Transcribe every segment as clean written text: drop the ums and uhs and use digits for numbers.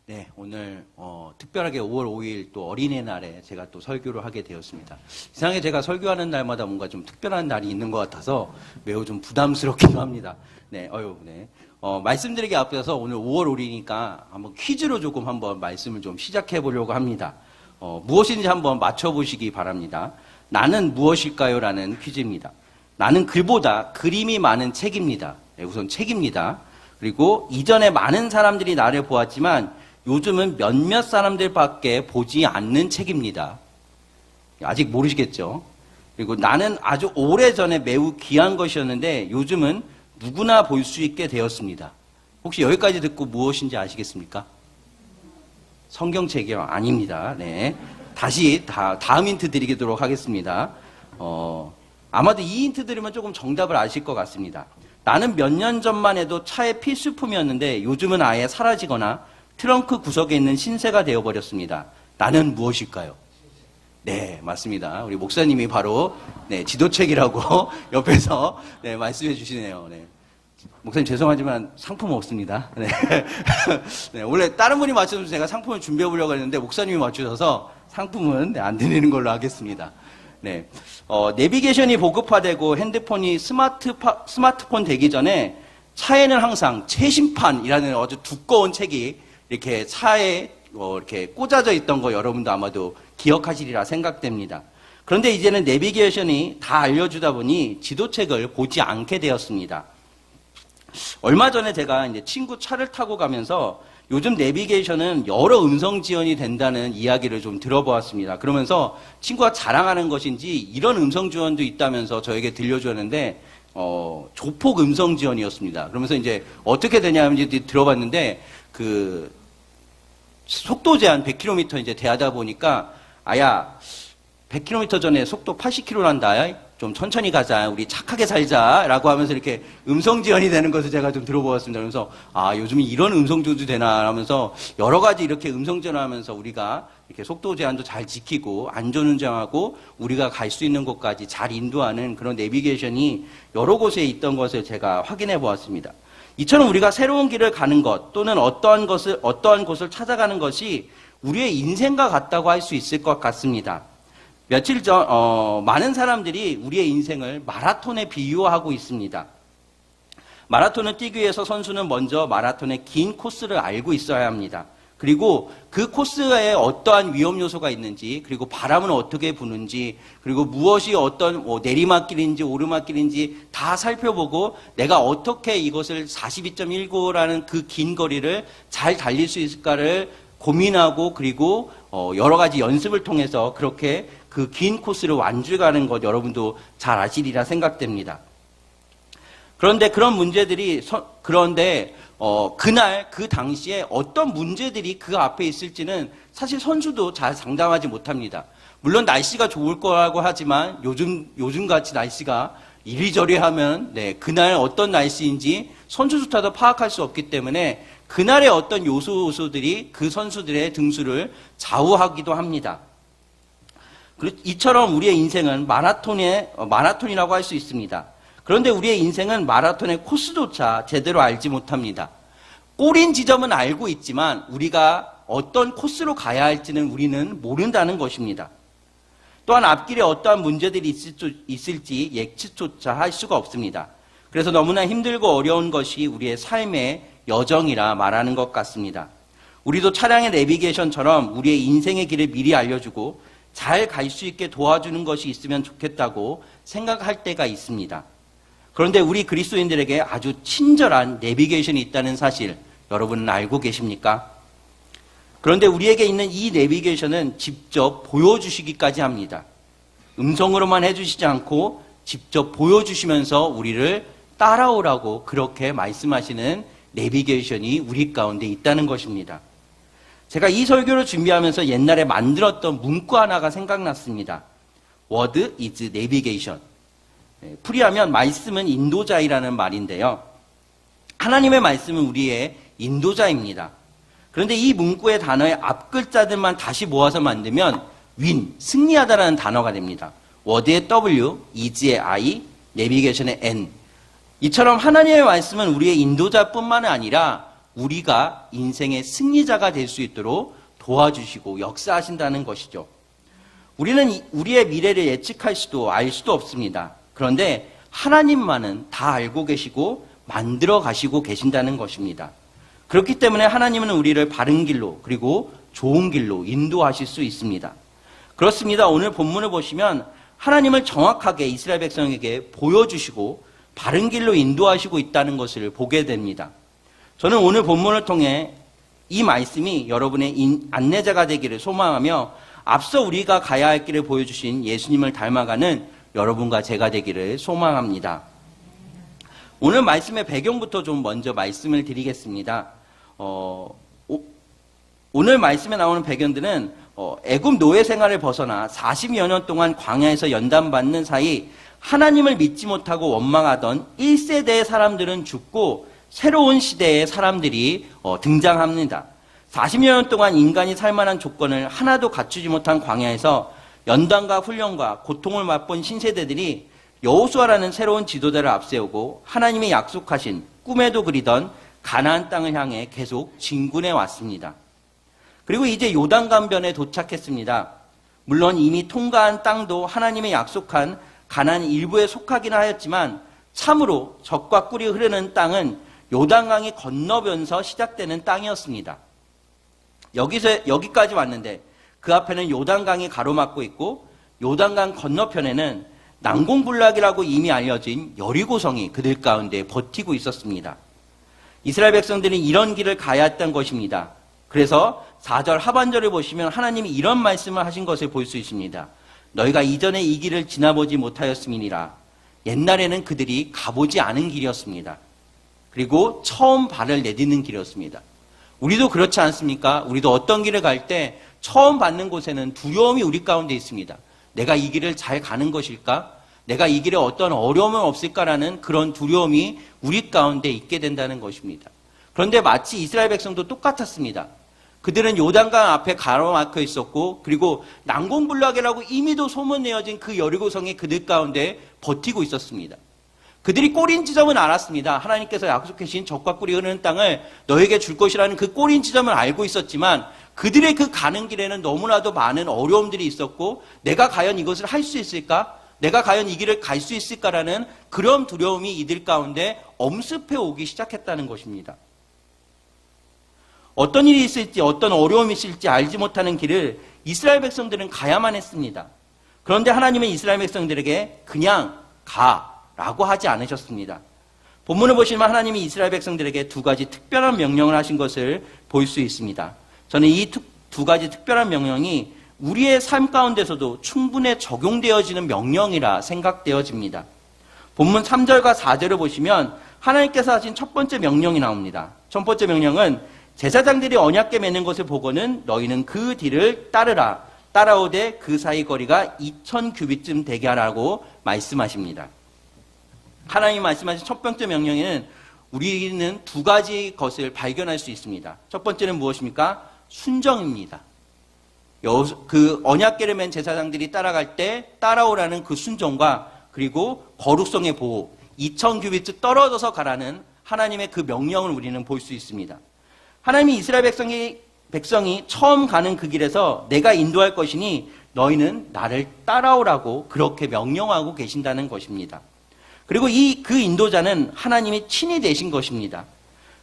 네, 오늘 특별하게 5월 5일 또 어린이날에 제가 또 설교를 하게 되었습니다. 이상하게 제가 설교하는 날마다 뭔가 좀 특별한 날이 있는 것 같아서 매우 좀 부담스럽기도 합니다. 네, 말씀드리기 앞서서 오늘 5월 5일이니까 한번 퀴즈로 조금 한번 말씀을 좀 시작해 보려고 합니다. 무엇인지 한번 맞춰보시기 바랍니다. 나는 무엇일까요? 라는 퀴즈입니다. 나는 글보다 그림이 많은 책입니다. 네, 우선 책입니다. 그리고 이전에 많은 사람들이 나를 보았지만 요즘은 몇몇 사람들밖에 보지 않는 책입니다. 아직 모르시겠죠? 그리고 나는 아주 오래전에 매우 귀한 것이었는데 요즘은 누구나 볼 수 있게 되었습니다. 혹시 여기까지 듣고 무엇인지 아시겠습니까? 성경책이요? 아닙니다. 네. 다시 다음 힌트 드리도록 하겠습니다. 아마도 이 힌트 드리면 조금 정답을 아실 것 같습니다. 나는 몇 년 전만 해도 차의 필수품이었는데 요즘은 아예 사라지거나 트렁크 구석에 있는 신세가 되어버렸습니다. 나는 무엇일까요? 네, 맞습니다. 우리 목사님이 바로 지도책이라고 옆에서 말씀해 주시네요. 네. 목사님 죄송하지만 상품 없습니다. 네. 네, 원래 다른 분이 맞춰서 제가 상품을 준비해 보려고 했는데 목사님이 맞추셔서 상품은 안 드리는 걸로 하겠습니다. 네, 내비게이션이 보급화되고 핸드폰이 스마트폰 되기 전에 차에는 항상 최신판이라는 아주 두꺼운 책이 이렇게 차에 이렇게 꽂아져 있던 거 여러분도 아마도 기억하시리라 생각됩니다. 그런데 이제는 내비게이션이 다 알려주다 보니 지도책을 보지 않게 되었습니다. 얼마 전에 제가 이제 친구 차를 타고 가면서 요즘 내비게이션은 여러 음성 지원이 된다는 이야기를 좀 들어보았습니다. 그러면서 친구가 자랑하는 것인지 이런 음성 지원도 있다면서 저에게 들려주었는데 조폭 음성 지원이었습니다. 그러면서 이제 어떻게 되냐면 이제 들어봤는데 그 속도 제한 100km 이제 대하다 보니까 아야 100km 전에 속도 80km란다. 좀 천천히 가자. 우리 착하게 살자라고 하면서 이렇게 음성 지원이 되는 것을 제가 좀 들어보았습니다. 그래서 요즘 이런 음성 지원도 되나 하면서 여러 가지 이렇게 음성 지원하면서 우리가 이렇게 속도 제한도 잘 지키고 안전운전하고 우리가 갈 수 있는 곳까지 잘 인도하는 그런 내비게이션이 여러 곳에 있던 것을 제가 확인해 보았습니다. 이처럼 우리가 새로운 길을 가는 것 또는 어떠한 곳을 찾아가는 것이 우리의 인생과 같다고 할 수 있을 것 같습니다. 며칠 전 많은 사람들이 우리의 인생을 마라톤에 비유하고 있습니다. 마라톤을 뛰기 위해서 선수는 먼저 마라톤의 긴 코스를 알고 있어야 합니다. 그리고 그 코스에 어떠한 위험 요소가 있는지, 그리고 바람은 어떻게 부는지, 그리고 무엇이 어떤 내리막길인지 오르막길인지 다 살펴보고 내가 어떻게 이것을 42.195라는 그 긴 거리를 잘 달릴 수 있을까를 고민하고 그리고 여러 가지 연습을 통해서 그렇게 그 긴 코스를 완주해가는 것 여러분도 잘 아시리라 생각됩니다. 그런데 그런 문제들이 그날 그 당시에 어떤 문제들이 그 앞에 있을지는 사실 선수도 잘 상담하지 못합니다. 물론 날씨가 좋을 거라고 하지만 요즘같이 날씨가 이리저리 하면 그날 어떤 날씨인지 선수조차도 파악할 수 없기 때문에 그날의 어떤 요소들이 그 선수들의 등수를 좌우하기도 합니다. 이처럼 우리의 인생은 마라톤이라고 할 수 있습니다. 그런데 우리의 인생은 마라톤의 코스조차 제대로 알지 못합니다. 꼬린 지점은 알고 있지만 우리가 어떤 코스로 가야 할지는 우리는 모른다는 것입니다. 또한 앞길에 어떠한 문제들이 있을지 예측조차 할 수가 없습니다. 그래서 너무나 힘들고 어려운 것이 우리의 삶의 여정이라 말하는 것 같습니다. 우리도 차량의 내비게이션처럼 우리의 인생의 길을 미리 알려주고 잘 갈 수 있게 도와주는 것이 있으면 좋겠다고 생각할 때가 있습니다. 그런데 우리 그리스도인들에게 아주 친절한 내비게이션이 있다는 사실 여러분은 알고 계십니까? 그런데 우리에게 있는 이 내비게이션은 직접 보여주시기까지 합니다. 음성으로만 해주시지 않고 직접 보여주시면서 우리를 따라오라고 그렇게 말씀하시는 내비게이션이 우리 가운데 있다는 것입니다. 제가 이 설교를 준비하면서 옛날에 만들었던 문구 하나가 생각났습니다. Word is navigation. 풀이하면 말씀은 인도자이라는 말인데요. 하나님의 말씀은 우리의 인도자입니다. 그런데 이 문구의 단어의 앞 글자들만 다시 모아서 만들면 win, 승리하다라는 단어가 됩니다. Word의 W, is의 I, 내비게이션의 N. 이처럼 하나님의 말씀은 우리의 인도자뿐만 아니라 우리가 인생의 승리자가 될 수 있도록 도와주시고 역사하신다는 것이죠. 우리는 우리의 미래를 예측할 수도 알 수도 없습니다. 그런데 하나님만은 다 알고 계시고 만들어 가시고 계신다는 것입니다. 그렇기 때문에 하나님은 우리를 바른 길로 그리고 좋은 길로 인도하실 수 있습니다. 그렇습니다. 오늘 본문을 보시면 하나님을 정확하게 이스라엘 백성에게 보여주시고 바른 길로 인도하시고 있다는 것을 보게 됩니다. 저는 오늘 본문을 통해 이 말씀이 여러분의 안내자가 되기를 소망하며 앞서 우리가 가야 할 길을 보여주신 예수님을 닮아가는 여러분과 제가 되기를 소망합니다. 오늘 말씀의 배경부터 좀 먼저 말씀을 드리겠습니다. 오늘 말씀에 나오는 배경들은 애굽 노예 생활을 벗어나 40여 년 동안 광야에서 연단받는 사이 하나님을 믿지 못하고 원망하던 1세대의 사람들은 죽고 새로운 시대의 사람들이 등장합니다. 40여 년 동안 인간이 살만한 조건을 하나도 갖추지 못한 광야에서 연단과 훈련과 고통을 맛본 신세대들이 여호수아라는 새로운 지도자를 앞세우고 하나님이 약속하신 꿈에도 그리던 가나안 땅을 향해 계속 진군해 왔습니다. 그리고 이제 요단강변에 도착했습니다. 물론 이미 통과한 땅도 하나님의 약속한 가나안 일부에 속하긴 하였지만 참으로 젖과 꿀이 흐르는 땅은 요단강이 건너면서 시작되는 땅이었습니다. 여기까지 왔는데 그 앞에는 요단강이 가로막고 있고 요단강 건너편에는 난공불락이라고 이미 알려진 여리고성이 그들 가운데 버티고 있었습니다. 이스라엘 백성들이 이런 길을 가야 했던 것입니다. 그래서 4절 하반절을 보시면 하나님이 이런 말씀을 하신 것을 볼 수 있습니다. 너희가 이전에 이 길을 지나보지 못하였음이니라. 옛날에는 그들이 가보지 않은 길이었습니다. 그리고 처음 발을 내딛는 길이었습니다. 우리도 그렇지 않습니까? 우리도 어떤 길을 갈 때 처음 받는 곳에는 두려움이 우리 가운데 있습니다. 내가 이 길을 잘 가는 것일까? 내가 이 길에 어떤 어려움은 없을까라는 그런 두려움이 우리 가운데 있게 된다는 것입니다. 그런데 마치 이스라엘 백성도 똑같았습니다. 그들은 요단강 앞에 가로막혀 있었고 그리고 난공불락이라고 이미도 소문내어진 그 여리고성이 그들 가운데 버티고 있었습니다. 그들이 꼬린 지점은 알았습니다. 하나님께서 약속하신 젖과 꿀이 흐르는 땅을 너에게 줄 것이라는 그 꼬린 지점을 알고 있었지만 그들의 그 가는 길에는 너무나도 많은 어려움들이 있었고 내가 과연 이것을 할 수 있을까? 내가 과연 이 길을 갈 수 있을까라는 그런 두려움이 이들 가운데 엄습해 오기 시작했다는 것입니다. 어떤 일이 있을지 어떤 어려움이 있을지 알지 못하는 길을 이스라엘 백성들은 가야만 했습니다. 그런데 하나님은 이스라엘 백성들에게 그냥 가라고 하지 않으셨습니다. 본문을 보시면 하나님이 이스라엘 백성들에게 두 가지 특별한 명령을 하신 것을 볼 수 있습니다. 저는 이 두 가지 특별한 명령이 우리의 삶 가운데서도 충분히 적용되어지는 명령이라 생각되어집니다. 본문 3절과 4절을 보시면 하나님께서 하신 첫 번째 명령이 나옵니다. 첫 번째 명령은 제사장들이 언약궤 매는 것을 보고는 너희는 그 뒤를 따르라. 따라오되 그 사이 거리가 2000규빗쯤 되게 하라고 말씀하십니다. 하나님이 말씀하신 첫 번째 명령에는 우리는 두 가지 것을 발견할 수 있습니다. 첫 번째는 무엇입니까? 순정입니다. 그 언약궤를 맨 제사장들이 따라갈 때 따라오라는 그 순종과 그리고 거룩성의 보호, 2000규빗 떨어져서 가라는 하나님의 그 명령을 우리는 볼 수 있습니다. 하나님이 이스라엘 백성이 처음 가는 그 길에서 내가 인도할 것이니 너희는 나를 따라오라고 그렇게 명령하고 계신다는 것입니다. 그리고 그 인도자는 하나님이 친히 되신 것입니다.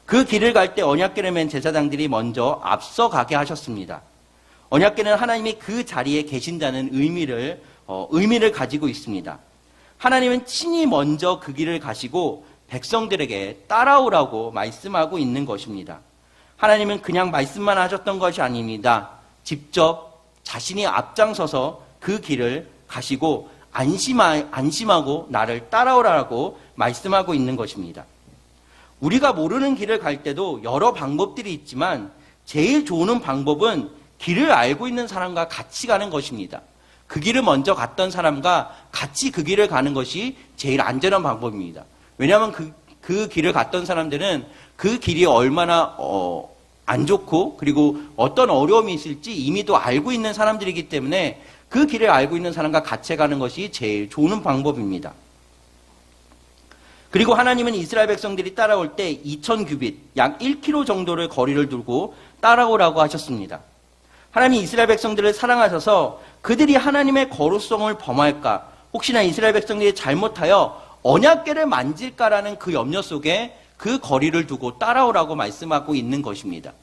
그 길을 갈 때 언약궤를 맨 제사장들이 먼저 앞서가게 하셨습니다. 언약궤는 하나님이 그 자리에 계신다는 의미를 가지고 있습니다. 하나님은 친히 먼저 그 길을 가시고 백성들에게 따라오라고 말씀하고 있는 것입니다. 하나님은 그냥 말씀만 하셨던 것이 아닙니다. 직접 자신이 앞장서서 그 길을 가시고 안심하고 나를 따라오라고 말씀하고 있는 것입니다. 우리가 모르는 길을 갈 때도 여러 방법들이 있지만 제일 좋은 방법은 길을 알고 있는 사람과 같이 가는 것입니다. 그 길을 먼저 갔던 사람과 같이 그 길을 가는 것이 제일 안전한 방법입니다. 왜냐하면 그 길을 갔던 사람들은 그 길이 얼마나 안 좋고 그리고 어떤 어려움이 있을지 이미도 알고 있는 사람들이기 때문에 그 길을 알고 있는 사람과 같이 가는 것이 제일 좋은 방법입니다. 그리고 하나님은 이스라엘 백성들이 따라올 때 2000규빗, 약 1km 정도의 거리를 두고 따라오라고 하셨습니다. 하나님이 이스라엘 백성들을 사랑하셔서 그들이 하나님의 거룩성을 범할까, 혹시나 이스라엘 백성들이 잘못하여 언약궤를 만질까라는 그 염려 속에 그 거리를 두고 따라오라고 말씀하고 있는 것입니다.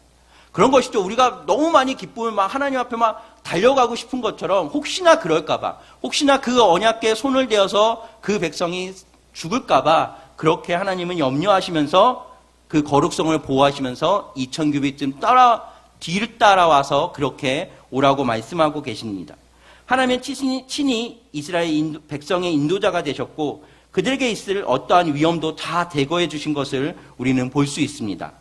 그런 것이죠. 우리가 너무 많이 기쁨을 막 하나님 앞에 막 달려가고 싶은 것처럼 혹시나 그럴까봐, 혹시나 그 언약궤에 손을 대어서 그 백성이 죽을까봐 그렇게 하나님은 염려하시면서 그 거룩성을 보호하시면서 2000규빗쯤 뒤를 따라와서 그렇게 오라고 말씀하고 계십니다. 하나님은 친히 이스라엘 백성의 인도자가 되셨고 그들에게 있을 어떠한 위험도 다 대거해 주신 것을 우리는 볼 수 있습니다.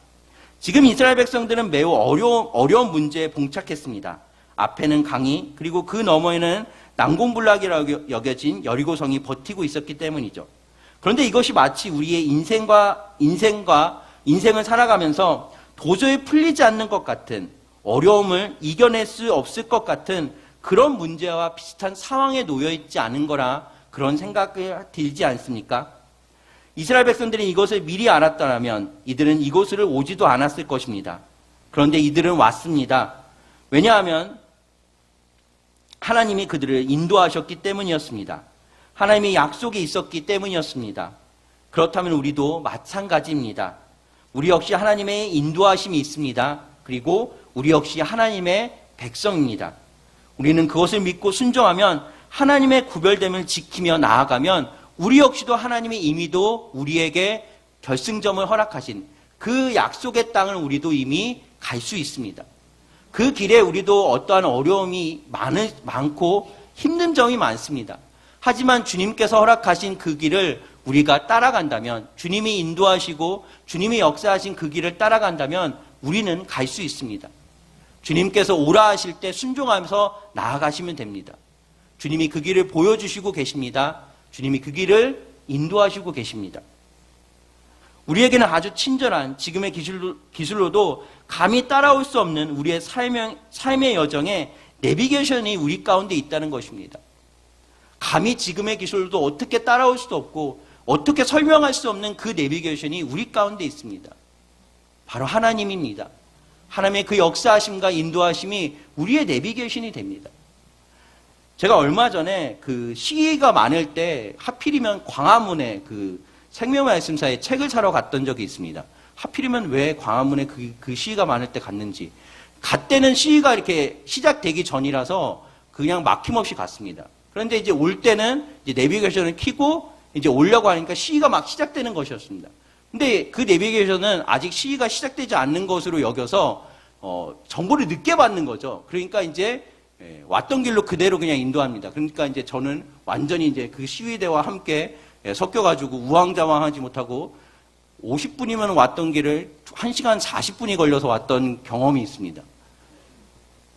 지금 이스라엘 백성들은 매우 어려운 문제에 봉착했습니다. 앞에는 강이, 그리고 그 너머에는 난공불락이라고 여겨진 여리고성이 버티고 있었기 때문이죠. 그런데 이것이 마치 우리의 인생을 살아가면서 도저히 풀리지 않는 것 같은, 어려움을 이겨낼 수 없을 것 같은 그런 문제와 비슷한 상황에 놓여 있지 않은 거라 그런 생각이 들지 않습니까? 이스라엘 백성들이 이것을 미리 알았더라면 이들은 이곳을 오지도 않았을 것입니다. 그런데 이들은 왔습니다. 왜냐하면 하나님이 그들을 인도하셨기 때문이었습니다. 하나님의 약속이 있었기 때문이었습니다. 그렇다면 우리도 마찬가지입니다. 우리 역시 하나님의 인도하심이 있습니다. 그리고 우리 역시 하나님의 백성입니다. 우리는 그것을 믿고 순종하면 하나님의 구별됨을 지키며 나아가면 우리 역시도 하나님의 임의도 우리에게 결승점을 허락하신 그 약속의 땅을 우리도 이미 갈 수 있습니다. 그 길에 우리도 어떠한 어려움이 많고 힘든 점이 많습니다. 하지만 주님께서 허락하신 그 길을 우리가 따라간다면, 주님이 인도하시고 주님이 역사하신 그 길을 따라간다면 우리는 갈 수 있습니다. 주님께서 오라 하실 때 순종하면서 나아가시면 됩니다. 주님이 그 길을 보여주시고 계십니다. 주님이 그 길을 인도하시고 계십니다. 우리에게는 아주 친절한 지금의 기술로도 감히 따라올 수 없는 우리의 삶의 여정에 내비게이션이 우리 가운데 있다는 것입니다. 감히 지금의 기술로도 어떻게 따라올 수도 없고 어떻게 설명할 수 없는 그 내비게이션이 우리 가운데 있습니다. 바로 하나님입니다. 하나님의 그 역사하심과 인도하심이 우리의 내비게이션이 됩니다. 제가 얼마 전에 그 시기가 많을 때 하필이면 광화문에 그 생명말씀사의 책을 사러 갔던 적이 있습니다. 하필이면 왜 광화문에 그 시기가 많을 때 갔는지. 갔때는 시기가 이렇게 시작되기 전이라서 그냥 막힘없이 갔습니다. 그런데 이제 올 때는 이제 내비게이션을 켜고 이제 오려고 하니까 시기가 막 시작되는 것이었습니다. 근데 그 내비게이션은 아직 시기가 시작되지 않는 것으로 여겨서 정보를 늦게 받는 거죠. 그러니까 이제 왔던 길로 그대로 그냥 인도합니다. 그러니까 이제 저는 완전히 이제 그 시위대와 함께 섞여가지고 우왕좌왕하지 못하고 50분이면 왔던 길을 1시간 40분이 걸려서 왔던 경험이 있습니다.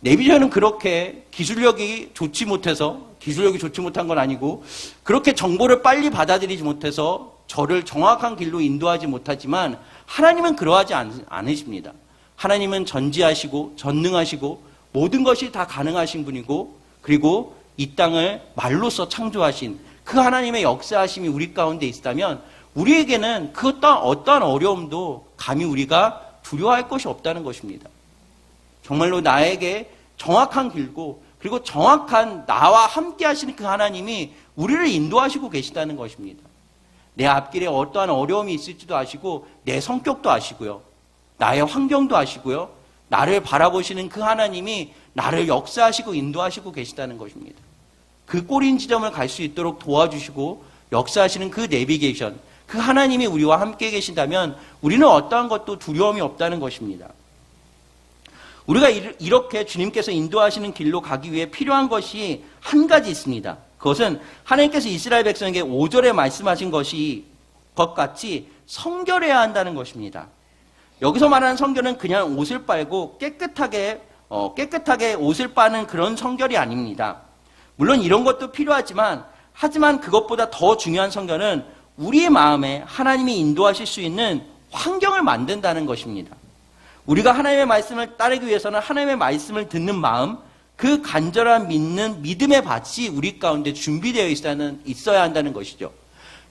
내비게이션은 그렇게 기술력이 좋지 못한 건 아니고 그렇게 정보를 빨리 받아들이지 못해서 저를 정확한 길로 인도하지 못하지만 하나님은 그러하지 않으십니다. 하나님은 전지하시고 전능하시고 모든 것이 다 가능하신 분이고 그리고 이 땅을 말로써 창조하신 그 하나님의 역사하심이 우리 가운데 있다면 우리에게는 그 어떠한 어려움도 감히 우리가 두려워할 것이 없다는 것입니다. 정말로 나에게 정확한 길고 그리고 정확한 나와 함께 하시는 그 하나님이 우리를 인도하시고 계시다는 것입니다. 내 앞길에 어떠한 어려움이 있을지도 아시고 내 성격도 아시고요. 나의 환경도 아시고요. 나를 바라보시는 그 하나님이 나를 역사하시고 인도하시고 계시다는 것입니다. 그 꼬린 지점을 갈 수 있도록 도와주시고 역사하시는 그 내비게이션, 그 하나님이 우리와 함께 계신다면 우리는 어떠한 것도 두려움이 없다는 것입니다. 우리가 이렇게 주님께서 인도하시는 길로 가기 위해 필요한 것이 한 가지 있습니다. 그것은 하나님께서 이스라엘 백성에게 5절에 말씀하신 것 같이 성결해야 한다는 것입니다. 여기서 말하는 성결은 그냥 옷을 빨고 깨끗하게 옷을 빠는 그런 성결이 아닙니다. 물론 이런 것도 필요하지만 하지만 그것보다 더 중요한 성결은 우리의 마음에 하나님이 인도하실 수 있는 환경을 만든다는 것입니다. 우리가 하나님의 말씀을 따르기 위해서는 하나님의 말씀을 듣는 마음, 그 간절한 믿음의 밭이 우리 가운데 준비되어 있어야 한다는 것이죠.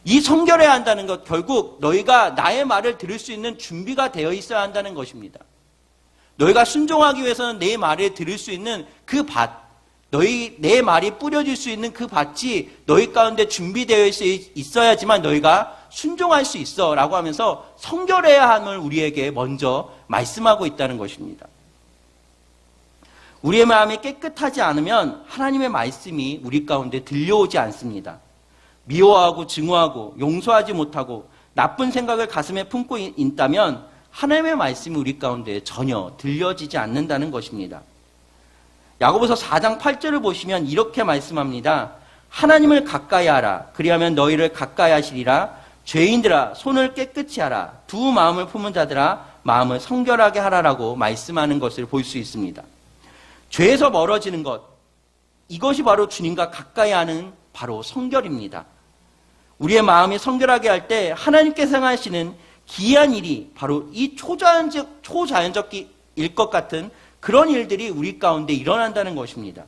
이 성결해야 한다는 것, 결국 너희가 나의 말을 들을 수 있는 준비가 되어 있어야 한다는 것입니다. 너희가 순종하기 위해서는 내 말을 들을 수 있는 그 밭, 내 말이 뿌려질 수 있는 그 밭이 너희 가운데 준비되어 있어야지만 너희가 순종할 수 있어 라고 하면서 성결해야 함을 우리에게 먼저 말씀하고 있다는 것입니다. 우리의 마음이 깨끗하지 않으면 하나님의 말씀이 우리 가운데 들려오지 않습니다. 미워하고 증오하고 용서하지 못하고 나쁜 생각을 가슴에 품고 있다면 하나님의 말씀이 우리 가운데 전혀 들려지지 않는다는 것입니다. 야고보서 4장 8절을 보시면 이렇게 말씀합니다. 하나님을 가까이 하라. 그리하면 너희를 가까이 하시리라. 죄인들아 손을 깨끗이 하라. 두 마음을 품은 자들아 마음을 성결하게 하라라고 말씀하는 것을 볼 수 있습니다. 죄에서 멀어지는 것, 이것이 바로 주님과 가까이 하는 바로 성결입니다. 우리의 마음이 성결하게 할 때 하나님께서 행하시는 기이한 일이 바로 이 초자연적일 것 같은 그런 일들이 우리 가운데 일어난다는 것입니다.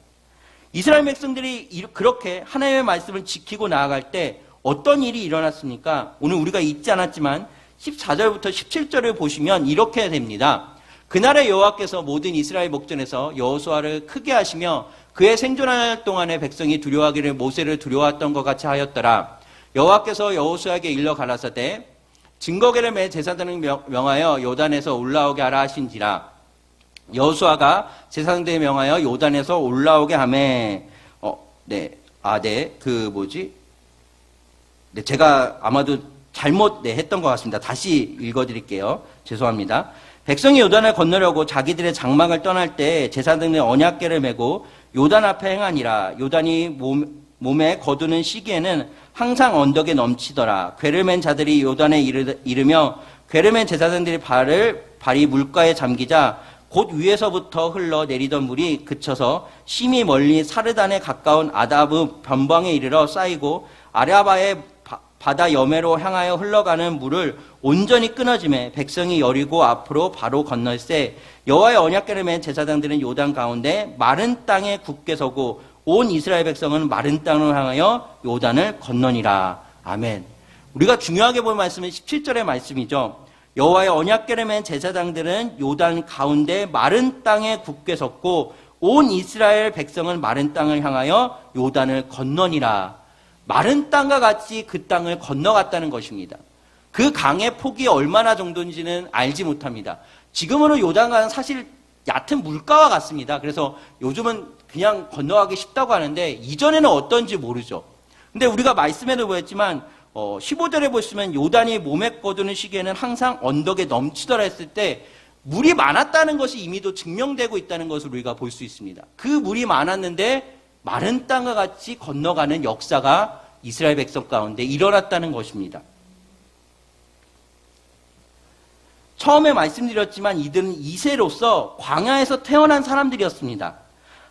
이스라엘 백성들이 그렇게 하나님의 말씀을 지키고 나아갈 때 어떤 일이 일어났습니까? 오늘 우리가 읽지 않았지만 14절부터 17절을 보시면 이렇게 됩니다. 그날에 여호와께서 모든 이스라엘 목전에서 여호수아를 크게 하시며 그의 생존할 동안에 백성이 두려워하기를 모세를 두려워했던 것 같이 하였더라. 여호와께서 여호수아에게 일러 가라사대 증거궤를 매 제사장을 명하여 요단에서 올라오게 하라 하신지라. 여호수아가 제사장들에 명하여 요단에서 올라오게 하매 제가 아마도 잘못 했던 것 같습니다. 다시 읽어드릴게요. 죄송합니다. 백성이 요단을 건너려고 자기들의 장막을 떠날 때 제사장들의 언약궤를 메고 요단 앞에 행하니라. 요단이 몸에 거두는 시기에는 항상 언덕에 넘치더라. 궤를 맨 자들이 요단에 이르며 궤를 맨 제사장들이 발이 물가에 잠기자 곧 위에서부터 흘러내리던 물이 그쳐서 심히 멀리 사르단에 가까운 아다브 변방에 이르러 쌓이고 아라바의 바다 여매로 향하여 흘러가는 물을 온전히 끊어지매 백성이 여리고 앞으로 바로 건널세 여호와의 언약궤를 맨 제사장들은 요단 가운데 마른 땅에 굳게 서고 온 이스라엘 백성은 마른 땅을 향하여 요단을 건너니라. 아멘. 우리가 중요하게 볼 말씀은 17절의 말씀이죠. 여호와의 언약궤를 맨 제사장들은 요단 가운데 마른 땅에 굳게 섰고 온 이스라엘 백성은 마른 땅을 향하여 요단을 건너니라. 마른 땅과 같이 그 땅을 건너갔다는 것입니다. 그 강의 폭이 얼마나 정도인지는 알지 못합니다. 지금으로 요단강은 사실 얕은 물가와 같습니다. 그래서 요즘은 그냥 건너가기 쉽다고 하는데 이전에는 어떤지 모르죠. 근데 우리가 말씀에도 보였지만 15절에 보시면 요단이 몸에 거두는 시기에는 항상 언덕에 넘치더라 했을 때 물이 많았다는 것이 이미도 증명되고 있다는 것을 우리가 볼 수 있습니다. 그 물이 많았는데 마른 땅과 같이 건너가는 역사가 이스라엘 백성 가운데 일어났다는 것입니다. 처음에 말씀드렸지만 이들은 이세로서 광야에서 태어난 사람들이었습니다.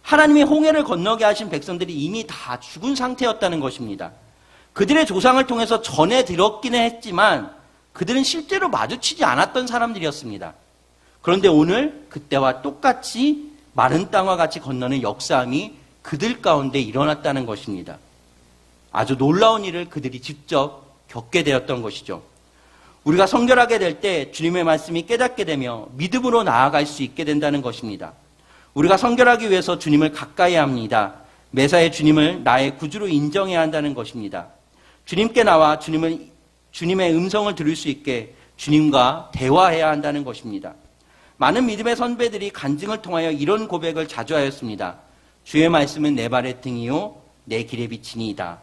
하나님이 홍해를 건너게 하신 백성들이 이미 다 죽은 상태였다는 것입니다. 그들의 조상을 통해서 전해 들었기는 했지만 그들은 실제로 마주치지 않았던 사람들이었습니다. 그런데 오늘 그때와 똑같이 마른 땅과 같이 건너는 역사함이 그들 가운데 일어났다는 것입니다. 아주 놀라운 일을 그들이 직접 겪게 되었던 것이죠. 우리가 성결하게 될 때 주님의 말씀이 깨닫게 되며 믿음으로 나아갈 수 있게 된다는 것입니다. 우리가 성결하기 위해서 주님을 가까이 합니다. 매사에 주님을 나의 구주로 인정해야 한다는 것입니다. 주님께 나와 주님의 음성을 들을 수 있게 주님과 대화해야 한다는 것입니다. 많은 믿음의 선배들이 간증을 통하여 이런 고백을 자주 하였습니다. 주의 말씀은 내 발의 등이요 내 길의 빛이니이다.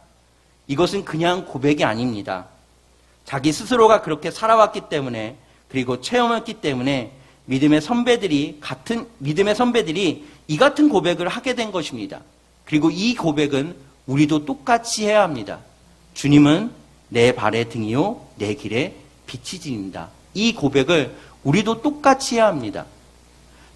이것은 그냥 고백이 아닙니다. 자기 스스로가 그렇게 살아왔기 때문에 그리고 체험했기 때문에 믿음의 선배들이 이 같은 고백을 하게 된 것입니다. 그리고 이 고백은 우리도 똑같이 해야 합니다. 주님은 내 발의 등이요 내 길의 빛이십니다. 이 고백을 우리도 똑같이 해야 합니다.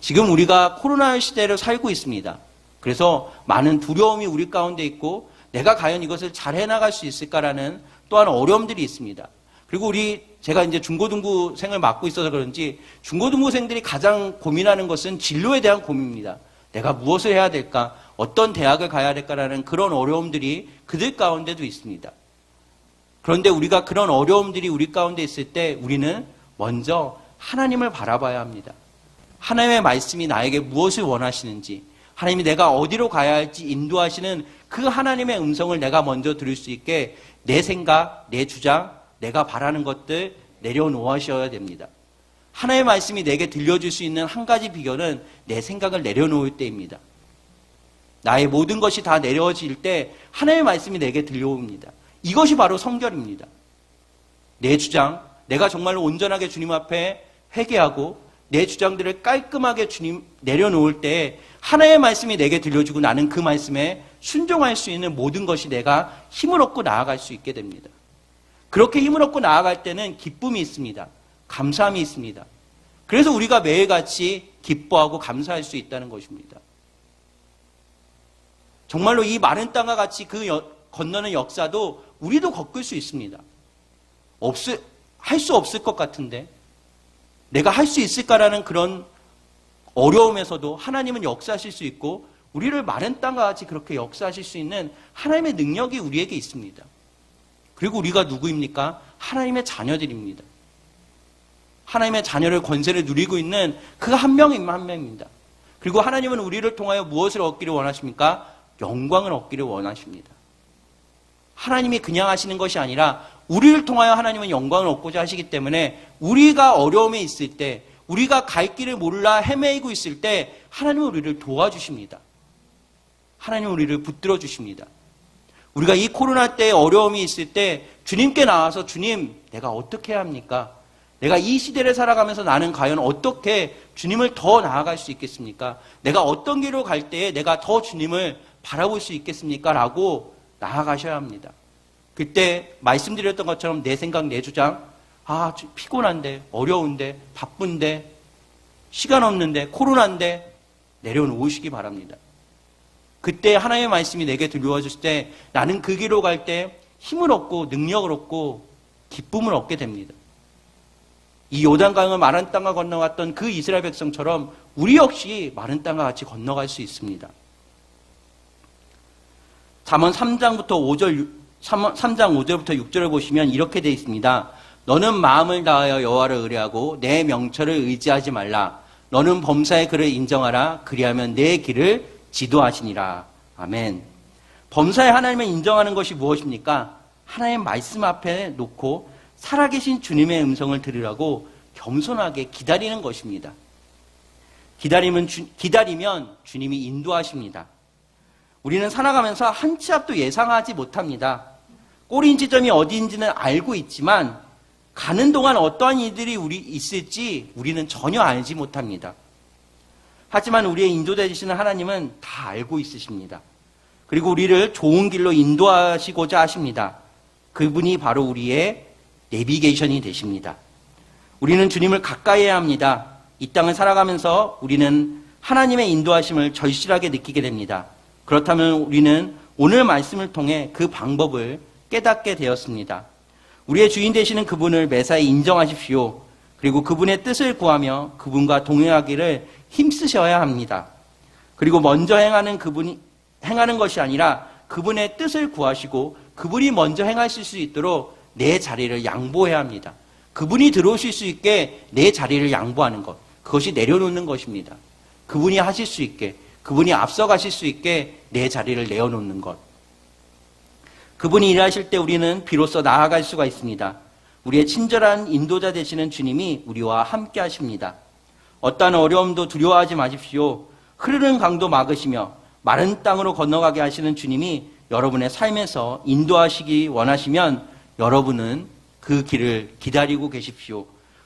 지금 우리가 코로나 시대를 살고 있습니다. 그래서 많은 두려움이 우리 가운데 있고 내가 과연 이것을 잘 해나갈 수 있을까라는 또한 어려움들이 있습니다. 그리고 제가 이제 중고등부생을 맡고 있어서 그런지 중고등부생들이 가장 고민하는 것은 진로에 대한 고민입니다. 내가 무엇을 해야 될까? 어떤 대학을 가야 될까라는 그런 어려움들이 그들 가운데도 있습니다. 그런데 우리가 그런 어려움들이 우리 가운데 있을 때 우리는 먼저 하나님을 바라봐야 합니다. 하나님의 말씀이 나에게 무엇을 원하시는지, 하나님이 내가 어디로 가야 할지 인도하시는 그 하나님의 음성을 내가 먼저 들을 수 있게 내 생각, 내 주장, 내가 바라는 것들 내려놓으셔야 됩니다. 하나님의 말씀이 내게 들려줄 수 있는 한 가지 비결은 내 생각을 내려놓을 때입니다. 나의 모든 것이 다 내려질 때 하나님의 말씀이 내게 들려옵니다. 이것이 바로 성결입니다. 내 주장, 내가 정말로 온전하게 주님 앞에 회개하고 내 주장들을 깔끔하게 주님 내려놓을 때 하나님의 말씀이 내게 들려주고 나는 그 말씀에 순종할 수 있는 모든 것이 내가 힘을 얻고 나아갈 수 있게 됩니다. 그렇게 힘을 얻고 나아갈 때는 기쁨이 있습니다. 감사함이 있습니다. 그래서 우리가 매일같이 기뻐하고 감사할 수 있다는 것입니다. 정말로 이 마른 땅과 같이 건너는 역사도 우리도 겪을 수 있습니다. 할 수 없을 것 같은데 내가 할 수 있을까라는 그런 어려움에서도 하나님은 역사하실 수 있고 우리를 마른 땅과 같이 그렇게 역사하실 수 있는 하나님의 능력이 우리에게 있습니다. 그리고 우리가 누구입니까? 하나님의 자녀들입니다. 하나님의 자녀를 권세를 누리고 있는 그 한 명입니다. 그리고 하나님은 우리를 통하여 무엇을 얻기를 원하십니까? 영광을 얻기를 원하십니다. 하나님이 그냥 하시는 것이 아니라 우리를 통하여 하나님은 영광을 얻고자 하시기 때문에 우리가 어려움에 있을 때, 우리가 갈 길을 몰라 헤매이고 있을 때 하나님은 우리를 도와주십니다. 하나님은 우리를 붙들어 주십니다. 우리가 이 코로나 때에 어려움이 있을 때 주님께 나와서 주님, 내가 어떻게 해야 합니까? 내가 이 시대를 살아가면서 나는 과연 어떻게 주님을 더 나아갈 수 있겠습니까? 내가 어떤 길로 갈 때에 내가 더 주님을 바라볼 수 있겠습니까? 라고 나아가셔야 합니다. 그때 말씀드렸던 것처럼 내 생각, 내 주장, 피곤한데, 어려운데, 바쁜데, 시간 없는데, 코로나인데 내려놓으시기 바랍니다. 그때 하나님의 말씀이 내게 들려와줄 때 나는 그 길로 갈 때 힘을 얻고 능력을 얻고 기쁨을 얻게 됩니다. 이 요단강을 마른 땅과 건너갔던 그 이스라엘 백성처럼 우리 역시 마른 땅과 같이 건너갈 수 있습니다. 잠언 3장 5절부터 6절을 보시면 이렇게 되어 있습니다. 너는 마음을 다하여 여호와를 의뢰하고 내 명철을 의지하지 말라. 너는 범사의 그를 인정하라. 그리하면 내 길을 지도하시니라. 아멘. 범사의 하나님을 인정하는 것이 무엇입니까? 하나님의 말씀 앞에 놓고 살아계신 주님의 음성을 들으라고 겸손하게 기다리는 것입니다. 기다리면 주님이 인도하십니다. 우리는 살아가면서 한 치 앞도 예상하지 못합니다. 꼬린 지점이 어디인지는 알고 있지만 가는 동안 어떠한 일들이 있을지 우리는 전혀 알지 못합니다. 하지만 우리의 인도자 되시는 하나님은 다 알고 있으십니다. 그리고 우리를 좋은 길로 인도하시고자 하십니다. 그분이 바로 우리의 내비게이션이 되십니다. 우리는 주님을 가까이 해야 합니다. 이 땅을 살아가면서 우리는 하나님의 인도하심을 절실하게 느끼게 됩니다. 그렇다면 우리는 오늘 말씀을 통해 그 방법을 깨닫게 되었습니다. 우리의 주인 되시는 그분을 매사에 인정하십시오. 그리고 그분의 뜻을 구하며 그분과 동행하기를 힘쓰셔야 합니다. 그리고 먼저 행하는 것이 아니라 그분의 뜻을 구하시고 그분이 먼저 행하실 수 있도록 내 자리를 양보해야 합니다. 그분이 들어오실 수 있게 내 자리를 양보하는 것, 그것이 내려놓는 것입니다. 그분이 하실 수 있게, 그분이 앞서가실 수 있게 내 자리를 내어놓는 것. 그분이 일하실 때 우리는 비로소 나아갈 수가 있습니다. 우리의 친절한 인도자 되시는 주님이 우리와 함께 하십니다. 어떠한 어려움도 두려워하지 마십시오. 흐르는 강도 막으시며 마른 땅으로 건너가게 하시는 주님이 여러분의 삶에서 인도하시기 원하시면 여러분은 그 길을 기다리고 계십시오.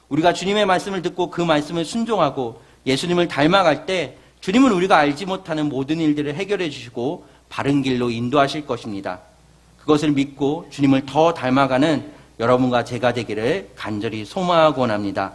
우리가 주님의 말씀을 듣고 그 말씀을 순종하고 예수님을 닮아갈 때 주님은 우리가 알지 못하는 모든 일들을 해결해 주시고 바른 길로 인도하실 것입니다. 그것을 믿고 주님을 더 닮아가는 여러분과 제가 되기를 간절히 소망하고 원합니다.